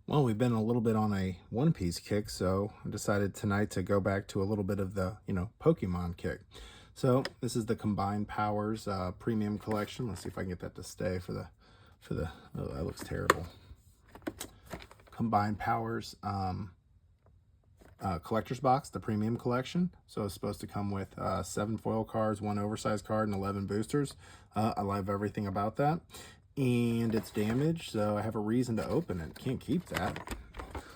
Well, we've been a little bit on a One Piece kick, so I decided tonight to go back to a little bit of the, Pokemon kick. So this is the Combined Powers Premium Collection. Let's see if I can get that to stay oh, that looks terrible. Combined Powers Collector's Box, the Premium Collection. So it's supposed to come with 7 foil cards, 1 oversized card, and 11 boosters. I love everything about that. And it's damaged, so I have a reason to open it. Can't keep that.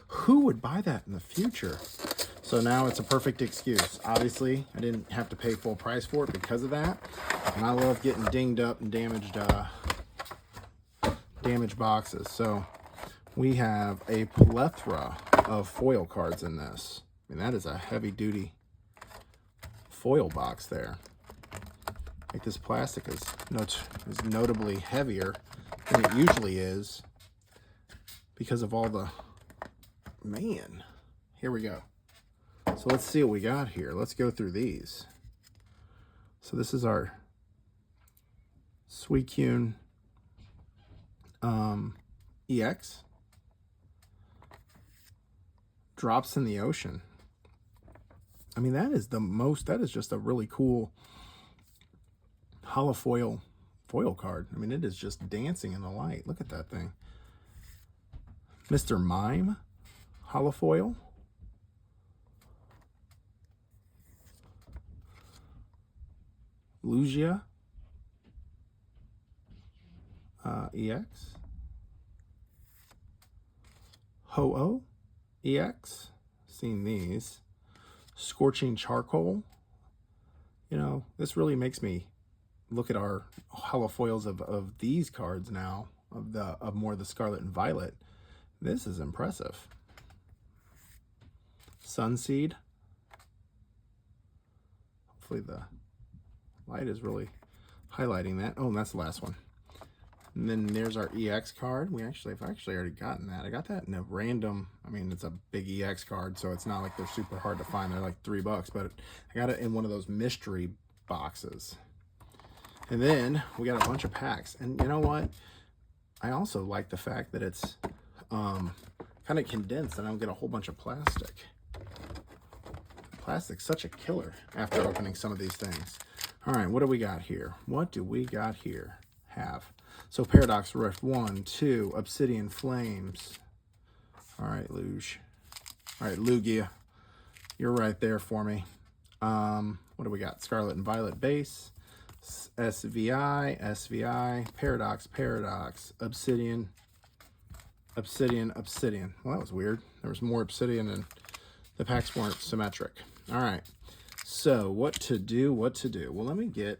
Who would buy that in the future? So now it's a perfect excuse. Obviously, I didn't have to pay full price for it because of that. And I love getting dinged up and damaged boxes. So we have a plethora of foil cards in this. I mean, that is a heavy-duty foil box there. Like, this plastic is notably heavier than it usually is because of all the... Man, here we go. So let's see what we got here. Let's go through these. So this is our Suicune EX. Drops in the ocean. I mean, that is just a really cool holofoil foil card. I mean, it is just dancing in the light. Look at that thing. Mr. Mime holofoil. Lugia EX. Ho-Oh EX. Seen these. Scorching Charcoal. You know, this really makes me look at our holofoils of these cards now, of more of the Scarlet and Violet. This is impressive. Sunseed. Hopefully the light is really highlighting that. Oh, and that's the last one. And then there's our EX card. I've actually already gotten that. I got that in a random, I mean, it's a big EX card, so it's not like they're super hard to find. They're like $3, but I got it in one of those mystery boxes. And then we got a bunch of packs. And you know what? I also like the fact that it's kind of condensed and I don't get a whole bunch of plastic. Plastic's such a killer after opening some of these things. All right, what do we got here? What do we got here? So Paradox Rift 1, 2, Obsidian Flames. All right, Luge. All right, Lugia. You're right there for me. What do we got? Scarlet and Violet base. SVI, Paradox, Obsidian. Well, that was weird. There was more Obsidian and the packs weren't symmetric. All right, so what to do? Well, let me get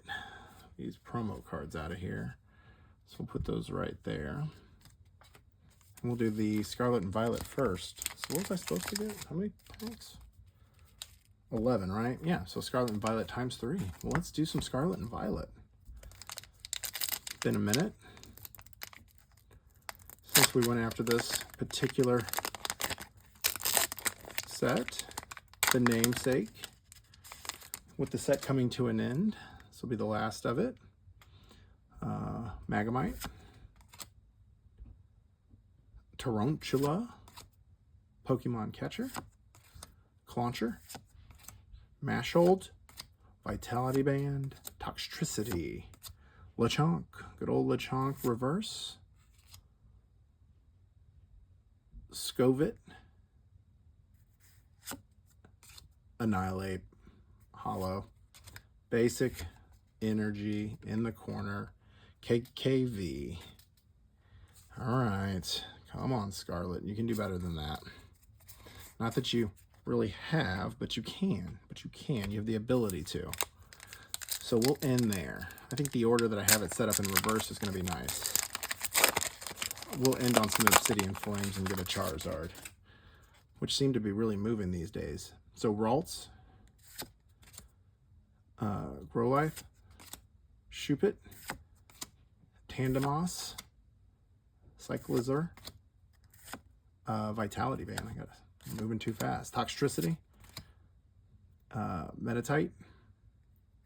these promo cards out of here. So we'll put those right there. And we'll do the Scarlet and Violet first. So what was I supposed to get? How many packs? 11, right? Yeah, so Scarlet and Violet times 3. Well, let's do some Scarlet and Violet. Been a minute since we went after this particular set. The namesake. With the set coming to an end, this will be the last of it. Magnemite. Tarantula. Pokemon Catcher. Clauncher. Mashold, Vitality Band, Toxtricity, Lechonk, good old Lechonk reverse, Scovit, Annihilate, Hollow, Basic, Energy in the corner, KKV. All right, come on, Scarlet, you can do better than that. Not that you really have, but you can. You have the ability to. So we'll end there. I think the order that I have it set up in reverse is going to be nice. We'll end on some Obsidian Flames and get a Charizard, which seem to be really moving these days. So Ralts, Growlithe, Shuppet, Tandemos, Cyclizar, Vitality Band. I'm moving too fast. Toxtricity, Meditite,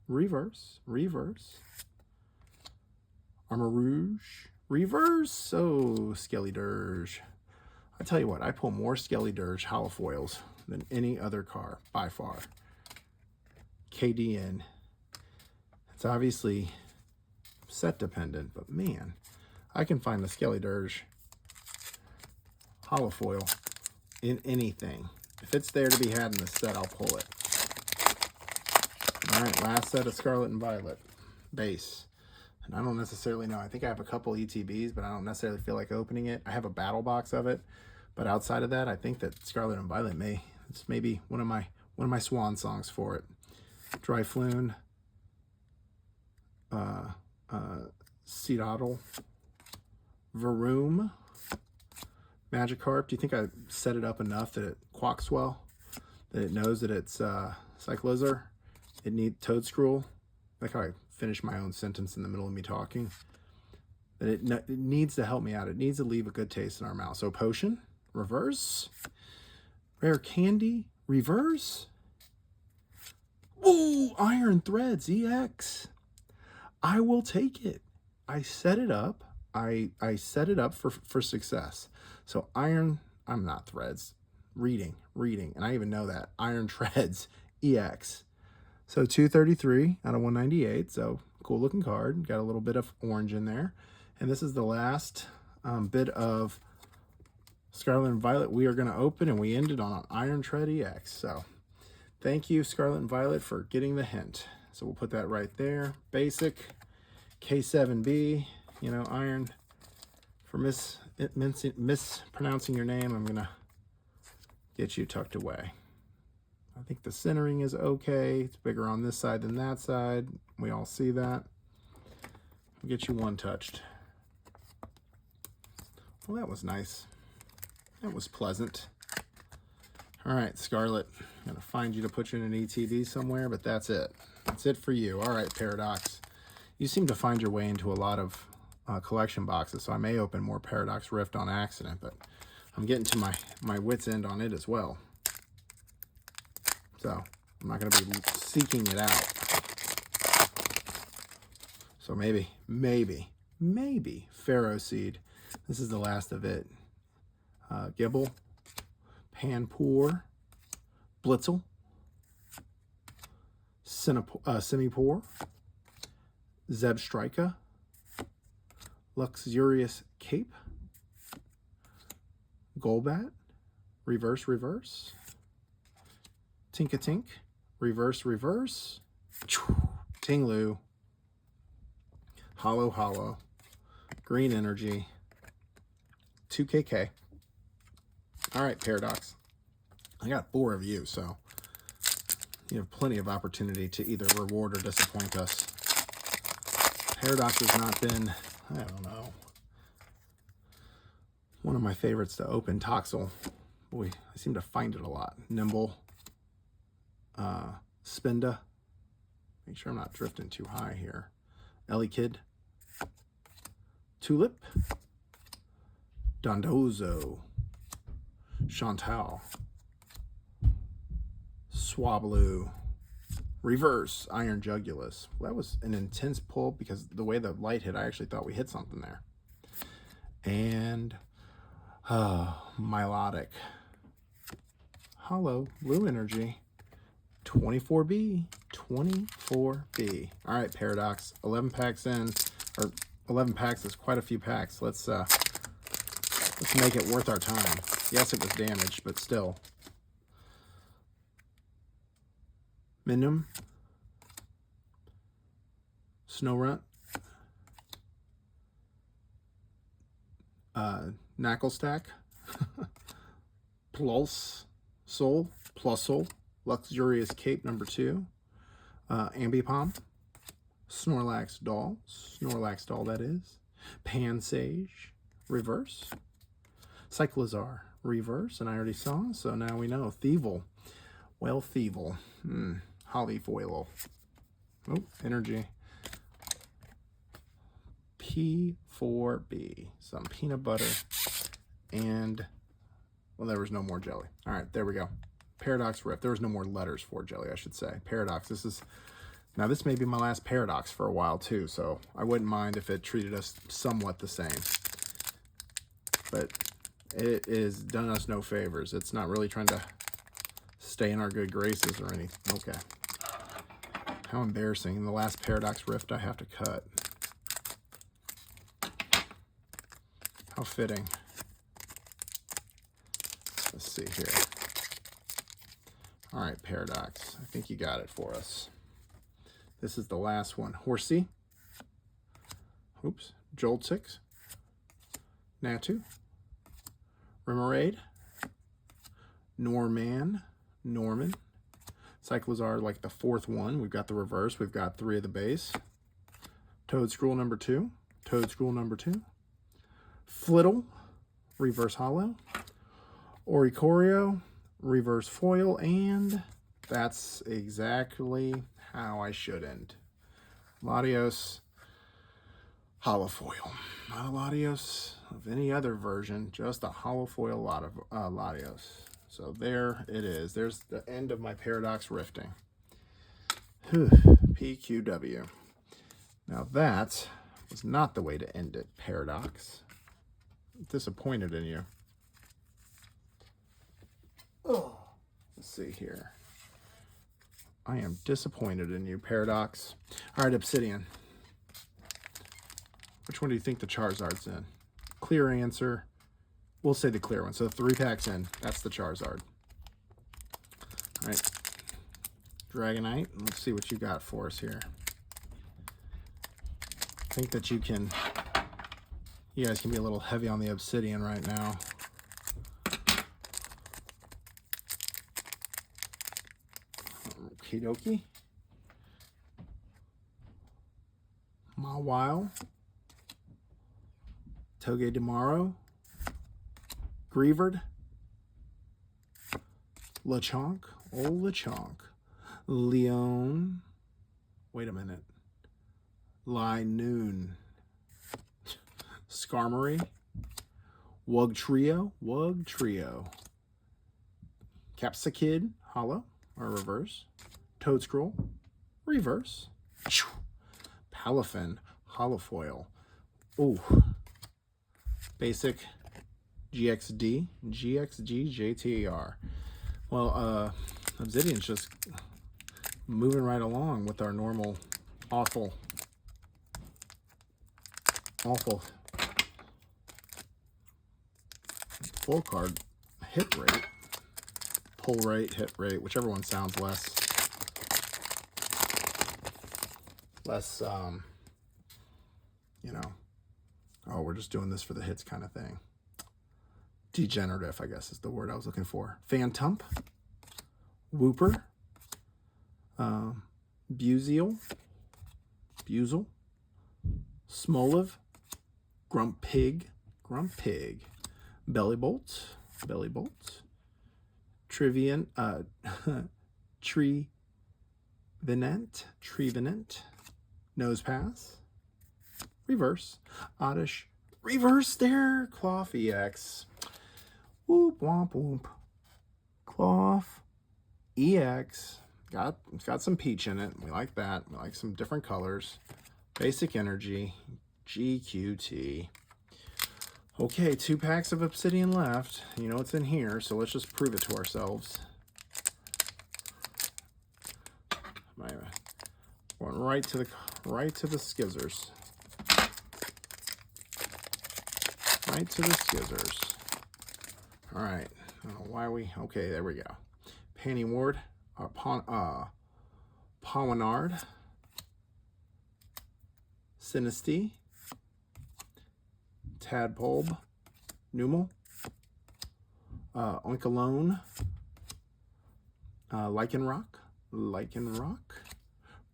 Reverse, Armor Rouge, Reverse, Skelly Dirge, I tell you what, I pull more Skelly Dirge holofoils than any other car, by far. KDN. It's obviously set dependent, but man, I can find the Skelly Dirge holofoil in anything. If it's there to be had in the set, I'll pull it. All right, last set of Scarlet and Violet base. And I don't necessarily know. I think I have a couple ETBs, but I don't necessarily feel like opening it. I have a battle box of it, but outside of that, I think that Scarlet and Violet it's maybe one of my swan songs for it. Dryfloon, Seedottle, Varoom, Magikarp. Do you think I set it up enough that it quacks well? That it knows that it's Cyclizar? It needs Toedscruel. Like how I finish my own sentence in the middle of me talking. That it needs to help me out. It needs to leave a good taste in our mouth. So Potion, reverse. Rare Candy, reverse. Ooh, Iron Threads, EX. I will take it. I set it up. I set it up for success. So Iron, I'm not Threads. Reading. And I even know that. Iron Treads, EX. So 233 out of 198. So cool looking card. Got a little bit of orange in there. And this is the last bit of Scarlet and Violet we are going to open, and we ended on an Iron Tread EX. So thank you, Scarlet and Violet, for getting the hint. So we'll put that right there. Basic, K7B, you know, Iron. For mispronouncing your name, I'm going to get you tucked away. I think the centering is okay. It's bigger on this side than that side. We all see that. We'll get you one touched. Well, that was nice. That was pleasant. All right, Scarlet. I'm going to find you to put you in an ETB somewhere, but that's it. That's it for you. All right, Paradox. You seem to find your way into a lot of collection boxes, so I may open more Paradox Rift on accident, but I'm getting to my wit's end on it as well. So I'm not going to be seeking it out. So maybe Pharaoh Seed. This is the last of it. Gibble, Panpour, Blitzel, Simipour, Zebstrika, Luxurious Cape, Golbat, reverse, Tinkatink, reverse, Tinglu, Hollow, Green Energy, 2KK. All right, Paradox. I got 4 of you, so you have plenty of opportunity to either reward or disappoint us. Paradox has not been, I don't know, one of my favorites to open. Toxel. Boy, I seem to find it a lot. Nimble. Spinda. Make sure I'm not drifting too high here. Elekid. Tulip. Dondozo. Chantal. Swablu. Reverse Iron Jugulus. Well, that was an intense pull because the way the light hit, I actually thought we hit something there. And Milotic. Hollow Blue Energy. 24B. All right, Paradox. 11 packs in, or 11 packs is quite a few packs. Let's make it worth our time. Yes, it was damaged, but still. Minum, Snorunt, Knucklestack, Plus Soul, Luxurious Cape number 2, Ambipom, Snorlax Doll that is, Pansage, reverse, Cyclizar, reverse, and I already saw, so now we know. Thievul, well, Thievul, Holofoil, oh, Energy, P4B, some peanut butter, and, well, there was no more jelly. All right, there we go. Paradox Rift. There was no more letters for jelly, I should say. Paradox. Now this may be my last Paradox for a while too, so I wouldn't mind if it treated us somewhat the same. But It is done us no favors. It's not really trying to stay in our good graces or anything. Okay. How embarrassing. In the last Paradox Rift I have to cut. How fitting. Let's see here. All right, Paradox. I think you got it for us. This is the last one. Horsey. Oops. Joltix. Natu. Remoraid. Norman. Cyclizar, like the fourth one. We've got the reverse. We've got 3 of the base. Toedscruel number 2. Toedscruel number 2. Flittle, reverse holo. Oricorio, reverse foil. And that's exactly how I should end. Latios, holo foil. Not a Latios of any other version, just a holo foil Latios. So there it is. There's the end of my Paradox rifting. PQW. Now that was not the way to end it, Paradox. I'm disappointed in you. Oh, let's see here. I am disappointed in you, Paradox. All right, Obsidian. Which one do you think the Charizard's in? Clear answer. We'll say the clear one. So 3 packs in. That's the Charizard. All right. Dragonite. Let's see what you got for us here. I think that you guys can be a little heavy on the Obsidian right now. Okie dokie. Mawile. Togedemaru. Greavard. Lechonk. Oh, Lechonk. Leon. Wait a minute. Linoon. Skarmory. Wugtrio. Capsakid. Holo. Or reverse. Toedscruel. Reverse. Palafin. Holofoil. Ooh. Basic. GXD. JTAR. Well, Obsidian's just moving right along with our normal awful full card hit rate, pull rate, hit rate, whichever one sounds less you know, oh, we're just doing this for the hits kind of thing. Degenerative, I guess is the word I was looking for. Phantump, Wooper, Buziel, Smoliv, Grumpig, Bellybolt, Trevenant, Nosepass, reverse, Oddish, reverse there, Cloth EX, whoop, womp, whoop, Cloth EX, it's got some peach in it, we like that, we like some different colors, basic energy, GQT. Okay, 2 packs of Obsidian left. You know what's in here, so let's just prove it to ourselves. Going right to the skizzers. Right to the skizzers. All right. I don't know why we. Okay, there we go. Panty Ward, Pawinard, Sinistea, Tadpole, Numel, Oinkalone, Lycanroc,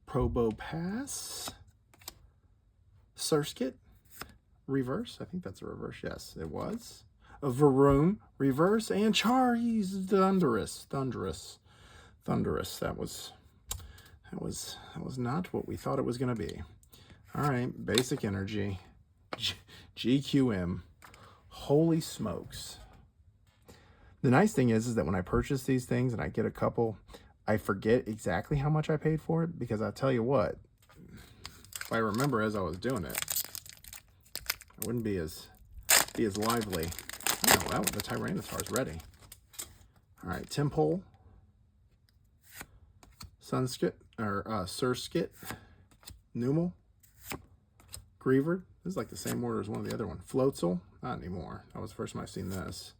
Probopass, Surskit, reverse. I think that's a reverse. Yes, it was. A Varoom, reverse, and Charizard Thundurus. That was not what we thought it was going to be. All right, basic energy. GQM. Holy smokes. The nice thing is that when I purchase these things and I get a couple, I forget exactly how much I paid for it, because I'll tell you what, if I remember as I was doing it, I wouldn't be as lively Oh, the Tyranitar's ready. All right, Timpole, Sunskit, or Surskit, Numel, Griever. This is like the same order as one of the other one. Floatzel, not anymore. That was the first time I've seen this.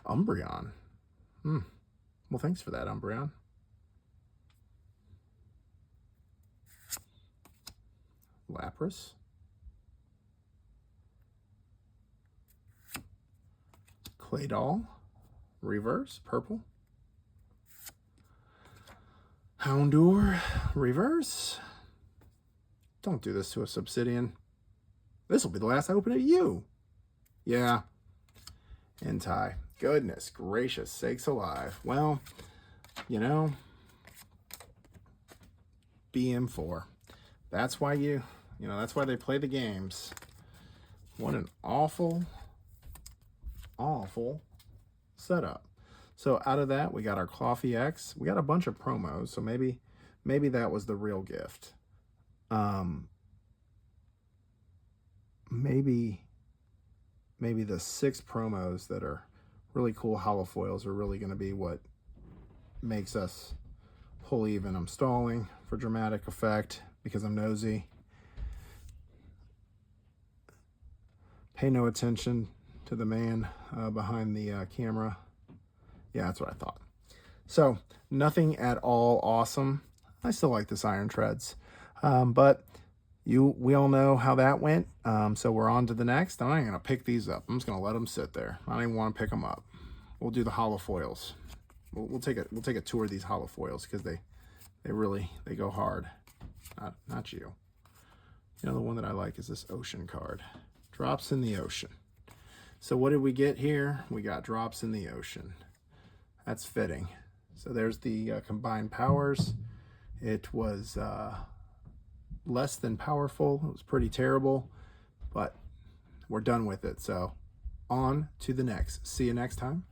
Umbreon. Well, thanks for that, Umbreon. Lapras. Claydol. Reverse, purple. Houndour, reverse. Don't do this to us, Obsidian. This will be the last I open at you. Yeah. Entei. Goodness gracious sakes alive. Well, you know, BM4. That's why that's why they play the games. What an awful setup. So out of that, we got our Coffee X. We got a bunch of promos, so maybe that was the real gift. Maybe the 6 promos that are really cool holofoils are really going to be what makes us pull even. I'm stalling for dramatic effect because I'm nosy. Pay no attention to the man behind the camera. Yeah, that's what I thought. So, nothing at all awesome. I still like this Iron Treads. But we all know how that went. So we're on to the next. I'm not going to pick these up. I'm just going to let them sit there. I don't even want to pick them up. We'll do the holofoils. We'll take a tour of these holofoils because they go hard. Not you. You know, the one that I like is this Ocean card. Drops in the Ocean. So what did we get here? We got Drops in the Ocean. That's fitting. So there's the combined powers. It was less than powerful. It was pretty terrible, but we're done with it. So on to the next. See you next time.